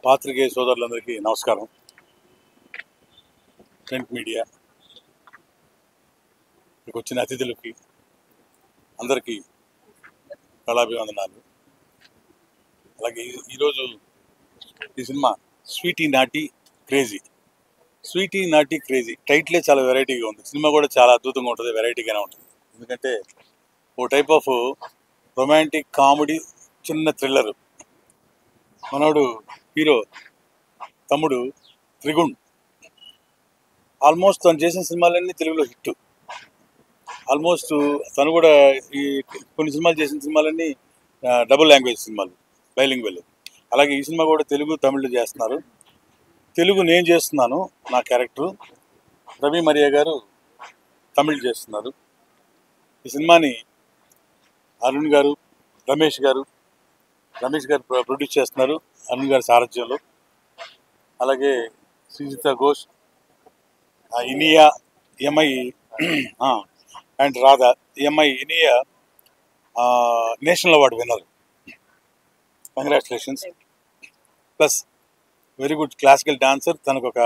పాత్రికేయ సోదరులందరికీ నమస్కారం. ప్రింట్ మీడియా వచ్చిన అతిథులకి అందరికీ కళాభివందనాలు. అలాగే ఈరోజు ఈ సినిమా స్వీటీ నాటి క్రేజీ. స్వీటీ నాటి క్రేజీ టైటిలే చాలా వెరైటీగా ఉంది. సినిమా కూడా చాలా అద్భుతంగా ఉంటుంది, వెరైటీగానే ఉంటుంది. ఎందుకంటే ఓ టైప్ ఆఫ్ రొమాంటిక్ కామెడీ, చిన్న థ్రిల్లర్. మనోడు హీరో తమ్ముడు త్రిగుణ్ ఆల్మోస్ట్ తను చేసిన సినిమాలన్నీ తెలుగులో హిట్. ఆల్మోస్ట్ తను కూడా ఈ కొన్ని సినిమాలు చేసిన సినిమాలన్నీ డబుల్ లాంగ్వేజ్ సినిమాలు, బైలింగ్వెల్. అలాగే ఈ సినిమా కూడా తెలుగు తమిళ్లో చేస్తున్నారు. తెలుగు నేను చేస్తున్నాను, నా క్యారెక్టరు. రవి మరియా గారు తమిళ్ చేస్తున్నారు. ఈ సినిమాని అరుణ్ గారు, రమేష్ గారు ప్రొడ్యూస్ చేస్తున్నారు, అరుణ్ గారి సారథ్యంలో. అలాగే Srijita Ghosh, Inaya, MI and Radha. MI Inaya national award winner, congratulations. Plus very good classical dancer. తనకు ఒక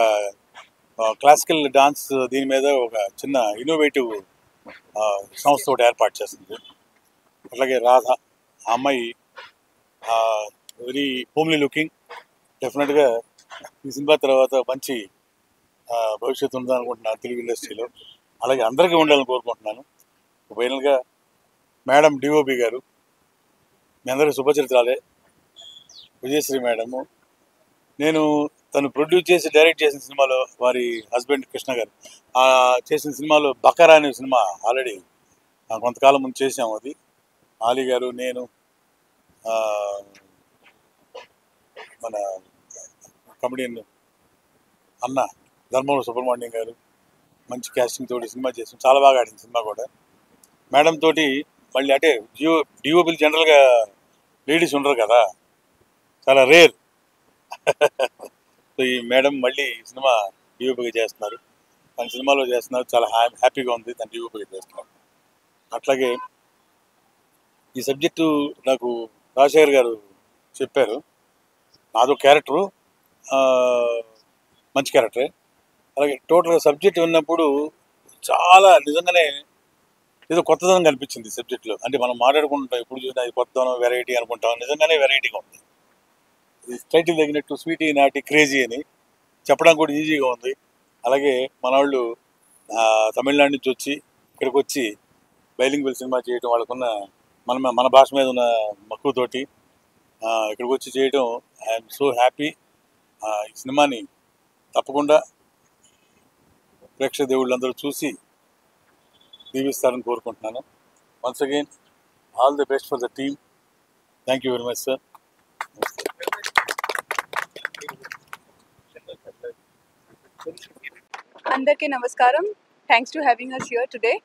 క్లాసికల్ డాన్స్ దీని మీద ఒక చిన్న ఇన్నోవేటివ్ సంస్థ ఒకటి ఏర్పాటు చేస్తుంది. అలాగే రాధ, ఆ అమ్మాయి వెరీ హోమ్లీ లుకింగ్. డెఫినెట్గా ఈ సినిమా తర్వాత మంచి భవిష్యత్తు ఉందని అనుకుంటున్నాను తెలుగు ఇండస్ట్రీలో. అలాగే అందరికీ ఉండాలని కోరుకుంటున్నాను. ఫైనల్గా మేడం డిఓపి గారు, మీ అందరికీ శుభచరిత్రాలే. విజయశ్రీ మేడము, నేను తను ప్రొడ్యూస్ చేసి డైరెక్ట్ చేసిన సినిమాలో వారి హస్బెండ్ కృష్ణ గారు చేసిన సినిమాలో బకరా అనే సినిమా ఆల్రెడీ కొంతకాలం ముందు చేసాము. అది ఆలీ గారు, నేను, మన కమెడియన్ అన్న ధర్మవరం సుబ్రహ్మణ్యం గారు మంచి క్యాస్టింగ్ తోటి సినిమా చేసాం. చాలా బాగా ఆడింది సినిమా కూడా. మేడం తోటి మళ్ళీ అంటే డిఓపీలు జనరల్గా లేడీస్ ఉండరు కదా, చాలా రేర్. సో ఈ మేడం మళ్ళీ సినిమా డిఓపీగా చేస్తున్నారు, తన సినిమాలో చేస్తున్నారు. చాలా హ్యాపీగా ఉంది తను డిఓపీగా చేస్తున్నారు. అట్లాగే ఈ సబ్జెక్టు నాకు రాజశేఖర్ గారు చెప్పారు. నాదో క్యారెక్టరు, మంచి క్యారెక్టరే. అలాగే టోటల్గా సబ్జెక్ట్ విన్నప్పుడు చాలా నిజంగానే ఏదో కొత్తదనం కనిపించింది సబ్జెక్టులో. అంటే మనం మాట్లాడుకుంటాం ఎప్పుడు చూసినా అది కొత్తదనం, వెరైటీ అనుకుంటాం. నిజంగానే వెరైటీగా ఉంది. టైటిల్ తగినట్టు స్వీటీ నాటి క్రేజీ అని చెప్పడానికి కూడా ఈజీగా ఉంది. అలాగే మన వాళ్ళు తమిళనాడు నుంచి వచ్చి ఇక్కడికి వచ్చి బైలింగ్వెల్ సినిమా చేయడం, వాళ్ళకున్న మన భాష మీద ఉన్న మక్కువతోటి ఇక్కడికి వచ్చి చేయడం, ఐఎమ్ సో హ్యాపీ. ఈ సినిమాని తప్పకుండా ప్రేక్షక దేవుళ్ళందరూ చూసి దీవిస్తారని కోరుకుంటున్నాను. Once again all the best for the team. Thank you very much sir. Andarki Namaskaram. Thanks to having us here today.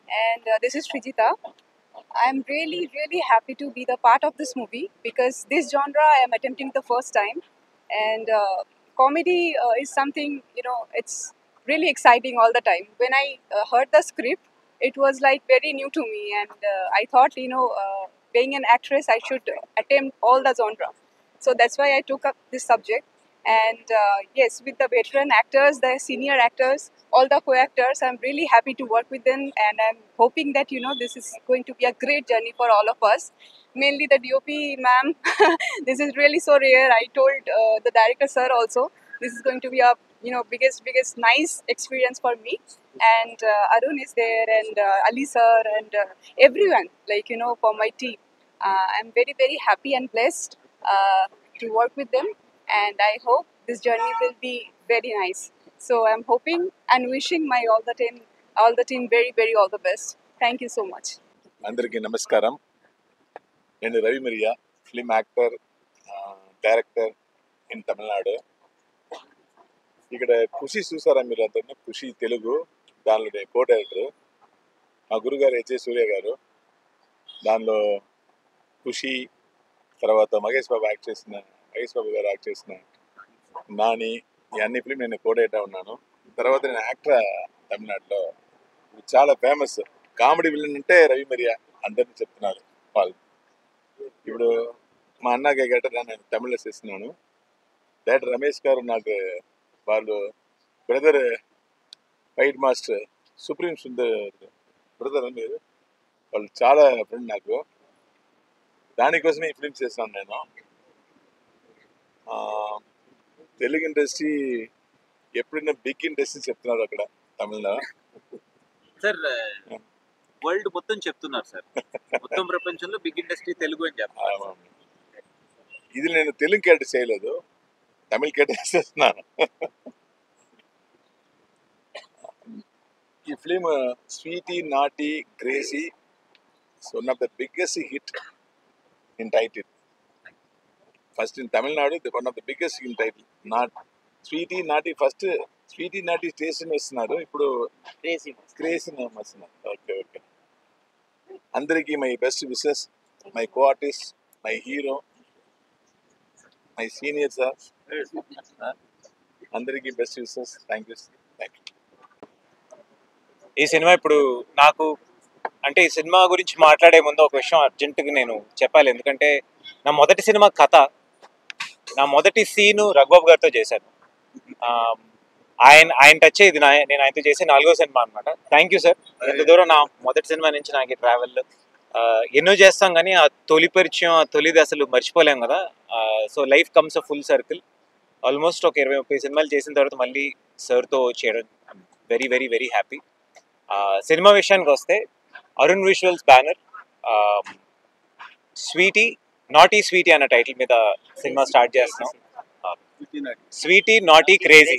And this is Srijita. I am really, really happy to be the part of this movie because this genre I am attempting the first time. And comedy is something, it's really exciting all the time. When I heard the script, it was like very new to me. And I thought, being an actress, I should attempt all the genre. So that's why I took up this subject. And yes, with the veteran actors, the senior actors, all the co-actors, I'm really happy to work with them, and I'm hoping that this is going to be a great journey for all of us. Mainly the DOP ma'am, this is really so rare. I told the director sir also, this is going to be a biggest nice experience for me. And Arun is there, and Ali sir, and everyone, for my team. I'm very very happy and blessed to work with them, and I hope this journey will be very nice. So I'm hoping and wishing my all the team very very all the best. Thank you so much. అందరికీ నమస్కారం. నేను Ravi Miriya, film actor, director in Tamil Nadu. ఇక్కడ ఖుషి చూసారా మీరు అందరినీ? ఖుషి తెలుగు, దానిలో నేను co director. మా గురుగారు హెచ్ఏ సూర్య గారు. దానిలో ఖుషి, తర్వాత మహేష్ బాబు గారు యాక్ట్ చేసిన నాని, ఈ అన్ని ఫిల్మ్ నేను కో డైరెక్టర్ ఉన్నాను. తర్వాత నేను యాక్టర్ తమిళనాడులో. చాలా ఫేమస్ కామెడీ విలన్ అంటే రవి మిరియా, అందరినీ చెప్తున్నారు వాళ్ళు. ఇప్పుడు మా అన్నగా గట్రా నేను తమిళ్లో చేస్తున్నాను. డైరెక్టర్ రమేష్ గారు నాకు వాళ్ళు brother, fight master supreme Sundar brother మీరు, వాళ్ళు చాలా ఫ్రెండ్ నాకు. దానికోసమే ఈ ఫిల్మ్స్ చేస్తాను నేను. తెలుగు ఇండస్ట్రీ ఎప్పుడైనా బిగ్ ఇండస్ట్రీ చెప్తున్నారు అక్కడ తమిళలో. సార్ వరల్డ్ మొత్తం చెప్తున్నారు సార్, మొత్తం ప్రపంచంలో బిగ్ ఇండస్ట్రీ తెలుగు అని చెప్తారు. ఇది నేను తెలుగు క్యారెక్టర్ చేయలేదు, తమిళ క్యారెక్టర్ చేస్తున్నాను. ఈ film sweetie naughty crazy, one of the biggest hit in title. First in Tamil Nadu, one of the biggest in title. Sweetie naughty, first sweetie naughty station వస్తున్నారు, ఇప్పుడు క్రేజీ నేమ్ వస్తున్నారు. Okay okay. అందరికీ my best wishes, my co artist, my hero, my senior sir, అందరికీ best wishes. Thank you. ఈ సినిమా ఇప్పుడు నాకు అంటే ఈ సినిమా గురించి మాట్లాడే ముందు ఒక విషయం అర్జెంటుగా నేను చెప్పాలి. ఎందుకంటే నా మొదటి సినిమా కథ, నా మొదటి సీను రఘుబాబు గారితో చేశాను. ఆయన టచ్ ఇది నేను ఆయనతో చేసే 4వ సినిమా అనమాట. Thank you sir. ఎంత దూరం నా మొదటి సినిమా నుంచి నాకు ట్రావెల్ ఎన్నో చేస్తాం, కానీ ఆ తొలి పరిచయం, ఆ తొలిది అసలు మర్చిపోలేం కదా. So life comes a full circle. Almost ఒక 20-30 సినిమాలు చేసిన తర్వాత మళ్ళీ సార్తో చేయడం వెరీ వెరీ వెరీ హ్యాపీ. సినిమా విషయానికి వస్తే Arun Visuals banner Sweety Naughty Sweety అన్న టైటిల్ మీద సినిమా స్టార్ట్ చేస్తున్నాం. స్వీటీ నాటీ క్రేజీ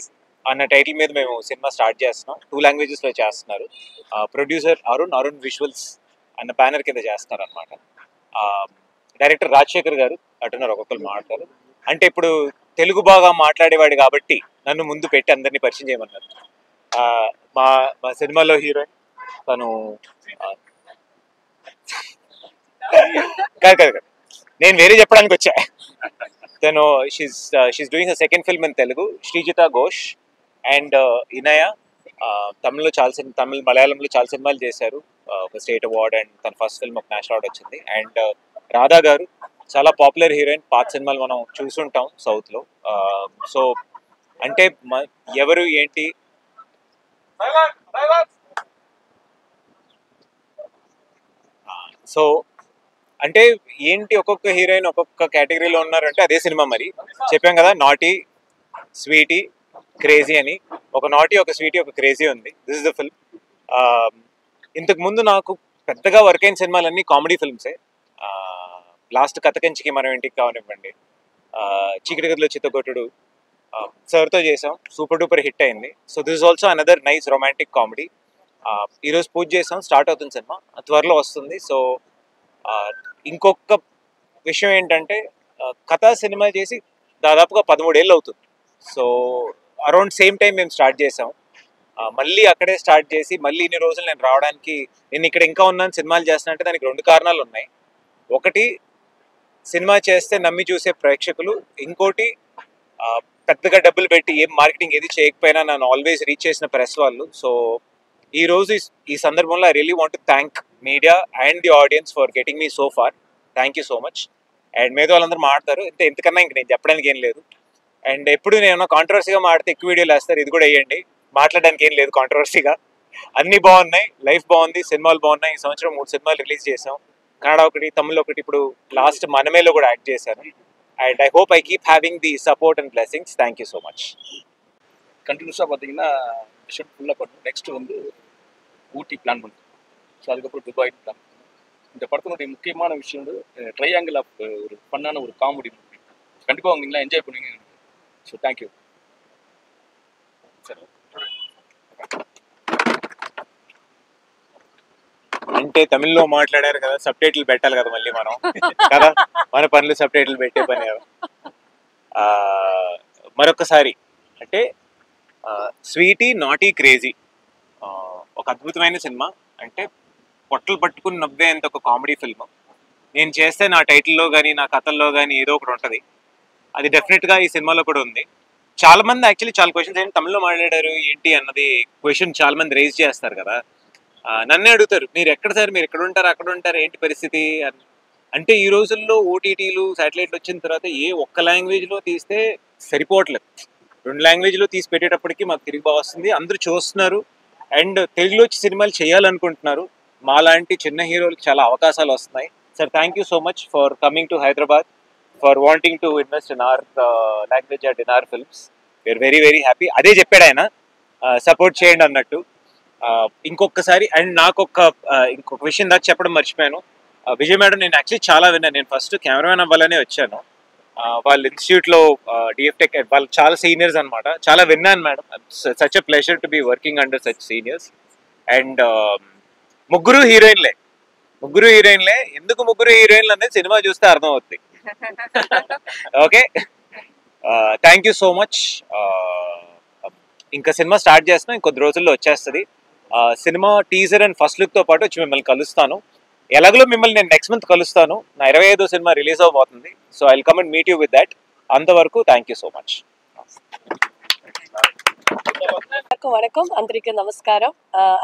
అన్న టైటిల్ మీద మేము సినిమా స్టార్ట్ చేస్తున్నాం. 2 లాంగ్వేజెస్లో చేస్తున్నారు. ప్రొడ్యూసర్ అరుణ్ విజువల్స్ అన్న బ్యానర్ కింద చేస్తున్నారు అనమాట. డైరెక్టర్ రాజశేఖర్ గారు అంటున్నారు, ఒక్కొక్కరు మాట్లాడారు. అంటే ఇప్పుడు తెలుగు బాగా మాట్లాడేవాడు కాబట్టి నన్ను ముందు పెట్టి అందరినీ పరిచయం చేయమన్నారు. మా సినిమాలో హీరోయిన్ తను కాదు, నేను వేరే చెప్పడానికి వచ్చా. తను she's doing her second film in Telugu, Srijita Ghosh and Inaya. తమిళ మలయాళంలో చాలా సినిమాలు చేశారు, ఒక స్టేట్ అవార్డ్, అండ్ తన ఫస్ట్ ఫిల్మ్ ఒక నేషనల్ అవార్డ్ వచ్చింది. అండ్ రాధా గారు చాలా పాపులర్ హీరోయిన్, పాత సినిమాలు మనం చూసుంటాం సౌత్లో. సో అంటే ఎవరు ఏంటి సో అంటే ఏంటి, ఒక్కొక్క హీరోయిన్ ఒక్కొక్క కేటగిరీలో ఉన్నారంటే అదే సినిమా. మరి చెప్పాం కదా, నాటీ స్వీటీ క్రేజీ అని. ఒక నాటీ, ఒక స్వీటీ, ఒక క్రేజీ ఉంది. This is the film. ఇంతకు ముందు నాకు పెద్దగా వర్క్ అయిన సినిమాలన్నీ కామెడీ ఫిల్మ్సే. లాస్ట్ కథకంచికి మనం ఇంటికి కావనివ్వండి, చీకటి గదిలో చిత్తగొట్టుడు సార్తో చేసాం, సూపర్ డూపర్ హిట్ అయింది. So this is also another nice romantic comedy. ఈరోజు పూజ చేసాం, స్టార్ట్ అవుతుంది సినిమా, త్వరలో వస్తుంది. సో ఇంకొక విషయం ఏంటంటే, కథా సినిమా చేసి దాదాపుగా 13 ఏళ్ళు అవుతుంది. సో అరౌండ్ సేమ్ టైం మేము స్టార్ట్ చేసాం. మళ్ళీ అక్కడే స్టార్ట్ చేసి మళ్ళీ ఇన్ని రోజులు నేను రావడానికి, నేను ఇక్కడ ఇంకా ఉన్నాను సినిమాలు చేస్తున్నా అంటే దానికి 2 కారణాలు ఉన్నాయి. ఒకటి, సినిమా చేస్తే నమ్మి చూసే ప్రేక్షకులు. ఇంకోటి, పెద్దగా డబ్బులు పెట్టి ఏం మార్కెటింగ్ ఏది చేయకపోయినా నన్ను ఆల్వేస్ రీచ్ చేసిన ప్రెస్ వాళ్ళు. సో ఈరోజు ఈ సందర్భంలో I really want to thank media and the audience for getting me so far. Thank you so much. And మిగతా వాళ్ళందరూ మాడతారు. ఇంతకన్నా ఇంక నేను చెప్పడానికి ఏం లేదు. అండ్ ఎప్పుడు నేను కాంట్రవర్సీగా మాడితే ఎక్కువ వీడియోలు వేస్తారు, ఇది కూడా వేయండి. మాట్లాడడానికి ఏం లేదు కాంట్రవర్సీగా. అన్నీ బాగున్నాయి, లైఫ్ బాగుంది, సినిమాలు బాగున్నాయి. ఈ సంవత్సరం 3 సినిమాలు రిలీజ్ చేసాం. కన్నడ ఒకటి, తమిళ్ ఒకటి, ఇప్పుడు లాస్ట్ మనమేలో కూడా యాక్ట్ చేశాను. And I hope I keep having the support and blessings. Thank you so much. கண்டினியூஸாக பார்த்தீங்கன்னா ஷெட் ஃபுல்லாக பண்ணுறோம். நெக்ஸ்ட் வந்து ஊட்டி பிளான் பண்ணுறோம். ஸோ அதுக்கப்புறம் துபாய் பிளான் பண்ணுறோம். இந்த படத்தினுடைய முக்கியமான விஷயம் வந்து ட்ரையாங்கிள் ஆஃப் ஒரு ஃபன்னான ஒரு காமெடி மூவி. கண்டிப்பாக வந்தீங்கன்னா என்ஜாய் பண்ணுவீங்க. So thank you. అంటే తమిళ్లో మాట్లాడారు కదా, సబ్ టైటిల్ పెట్టాలి కదా మళ్ళీ మనం కదా, మన పనులు సబ్ టైటిల్ పెట్టే పని కదా. మరొకసారి అంటే స్వీటీ నాటీ క్రేజీ ఒక అద్భుతమైన సినిమా. అంటే పొట్టలు పట్టుకుని నవ్వేంత ఒక కామెడీ ఫిల్మ్. నేను చేస్తే నా టైటిల్లో కానీ నా కథల్లో కానీ ఏదో ఒకటి ఉంటుంది. అది డెఫినెట్గా ఈ సినిమాలో కూడా ఉంది. చాలా మంది యాక్చువల్లీ చాలా క్వశ్చన్స్ ఏంటి తమిళ్లో మాట్లాడారు ఏంటి అన్నది క్వశ్చన్ చాలా మంది రేజ్ చేస్తారు కదా. నన్నే అడుగుతారు, మీరు ఎక్కడ సార్, మీరు ఎక్కడ ఉంటారు, అక్కడ ఉంటారు, ఏంటి పరిస్థితి అని. అంటే ఈ రోజుల్లో ఓటీటీలు శాటిలైట్లు వచ్చిన తర్వాత ఏ ఒక్క లాంగ్వేజ్లో తీస్తే సరిపోవట్లేదు. 2 లాంగ్వేజ్లో తీసి పెట్టేటప్పటికి మాకు తిరిగి బాగా వస్తుంది. అందరూ చూస్తున్నారు అండ్ తెలుగులో వచ్చి సినిమాలు చేయాలనుకుంటున్నారు. మాలాంటి చిన్న హీరోలకు చాలా అవకాశాలు వస్తున్నాయి. Sir thank you so much for coming to Hyderabad, for wanting to invest in our language and in our films. We're very very happy. అదే చెప్పాడు ఆయన, సపోర్ట్ చేయండి అన్నట్టు. ఇంకొకసారి అండ్ నాకు ఇంకొక విషయం దాకా చెప్పడం మర్చిపోయాను. విజయ్ మేడం నేను యాక్చువల్లీ చాలా విన్నాను. నేను ఫస్ట్ కెమెరామెన్ అవ్వాలనే వచ్చాను. వాళ్ళ ఇన్స్టిట్యూట్లో డిఎఫ్టెక్ వాళ్ళు చాలా సీనియర్స్ అనమాట. చాలా విన్నాను madam. Such a pleasure to be working under such seniors. And ముగ్గురు హీరోయిన్లే. ఎందుకు ముగ్గురు హీరోయిన్లు అనేది సినిమా చూస్తే అర్థం అవుతుంది. Okay, thank you so much. ఇంకా సినిమా స్టార్ట్ చేస్తున్నాం, ఇంకొద్ది రోజుల్లో వచ్చేస్తుంది. సినిమా టీజర్ అండ్ ఫస్ట్ లుక్తో పాటు వచ్చి మిమ్మల్ని కలుస్తాను. ఎలాగో మిమ్మల్ని నేను నెక్స్ట్ మంత్ కలుస్తాను. నా 25వ సినిమా రిలీజ్ అవబోతుంది. So I will come and meet you with that. అంతవరకు థ్యాంక్ యూ సో మచ్. வணக்கம், అందరికీ నమస్కారం.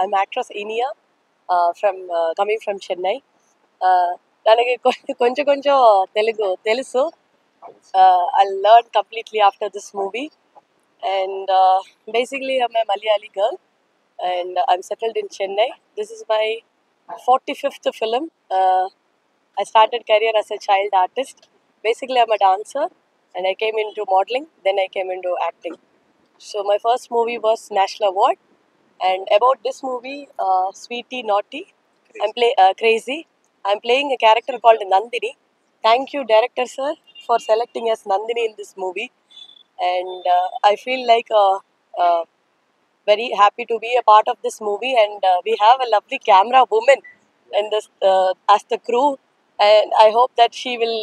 I'm actress Iniya from coming from Chennai. ನನಗೆ కొంచెం తెలుగు తెలుసు. I learn completely after this movie. And basically I'm a Malayali girl and I'm settled in Chennai. This is my 45th film. I started career as a child artist. Basically I'm a dancer and I came into modeling, then I came into acting. So my first movie was National Award. And about this movie, Sweetie Naughty, Crazy. I'm playing a character called Nandini. Thank you director sir for selecting as Nandini in this movie. And I feel like very happy to be a part of this movie. And we have a lovely camera woman in this as the crew, and I hope that she will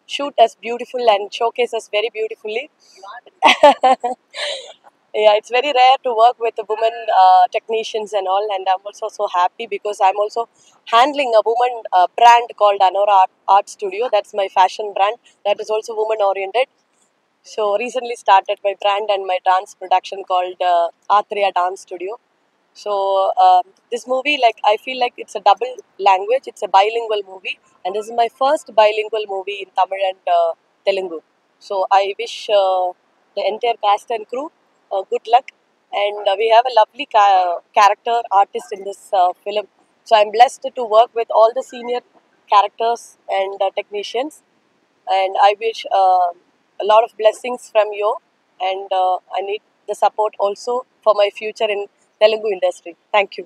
shoot us beautiful and showcase us very beautifully. Yeah, it's very rare to work with a woman technicians and all, and I'm also so happy because I'm also handling a woman brand called Anora Art Studio. That's my fashion brand that is also woman oriented. So recently started my brand and my dance production called Athriya Dance Studio. So this movie, like I feel like it's a double language. It's a bilingual movie, and this is my first bilingual movie in Tamil and Telugu. So I wish the entire cast and crew good luck. And we have a lovely character artist in this film. So I'm blessed to work with all the senior characters and technicians. And I wish a lot of blessings from you, and I need the support also for my future in Telugu industry. Thank you.